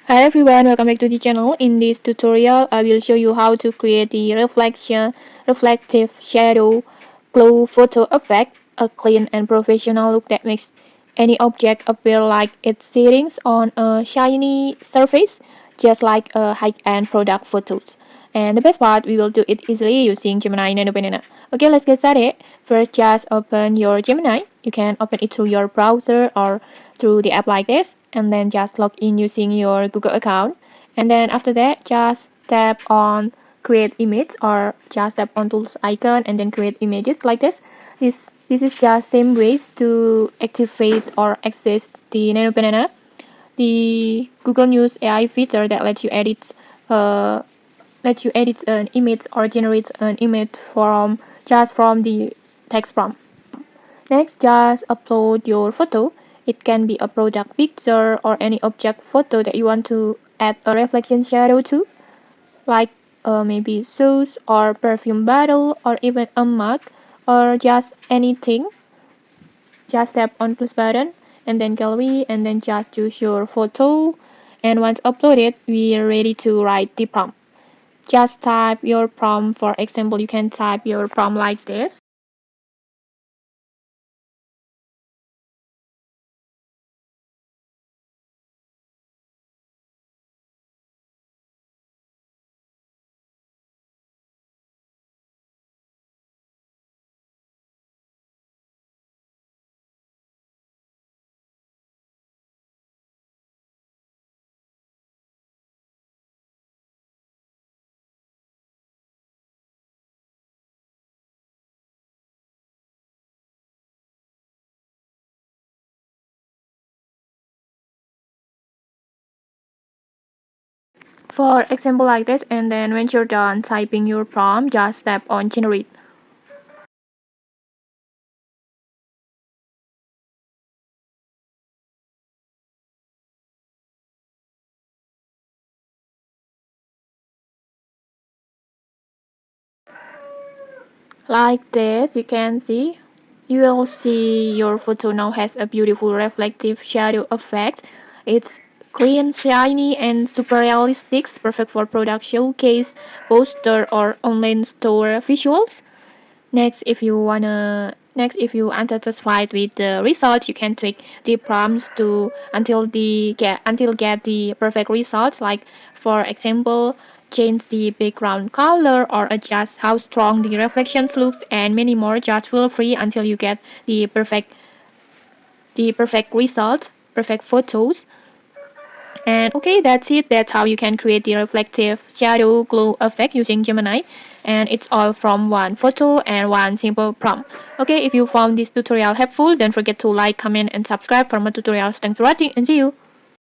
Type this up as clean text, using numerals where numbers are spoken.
Hi everyone, welcome back to the channel. In this tutorial, I will show you how to create the reflective shadow glow photo effect, a clean and professional look that makes any object appear like it's sitting on a shiny surface, just like a high-end product photos. And the best part, we will do it easily using Gemini Nano Banana. Okay, let's get started. First, just open your Gemini. You can open it through your browser or through the app like this, and then just log in using your Google account. And then after that, just tap on create image or just tap on tools icon and then create images like this. This is just same ways to activate or access the Nano Banana, the Google News AI feature that uh, lets you edit an image or generate an image from the text prompt. Next, just upload your photo. It can be a product picture or any object photo that you want to add a reflection shadow to, like maybe shoes or perfume bottle or even a mug or just anything. Just tap on plus button and then gallery and then just choose your photo. And once uploaded, we are ready to write the prompt. Just type your prompt. For example, you can type your prompt like this. For example like this, and then when you're done typing your prompt, just tap on generate. Like this, you can see. You will see your photo now has a beautiful reflective shadow effect. It's clean, shiny, and super realistic, perfect for product showcase, poster, or online store visuals. Next, if you unsatisfied with the results, you can tweak the prompts to until get the perfect results. Like for example, change the background color or adjust how strong the reflections looks and many more. Just feel free until you get the perfect results, perfect photos. And okay, that's it. That's how you can create the reflective shadow glow effect using Gemini. And it's all from one photo and one simple prompt. Okay, if you found this tutorial helpful, don't forget to like, comment, and subscribe for more tutorials. Thanks for watching and see you.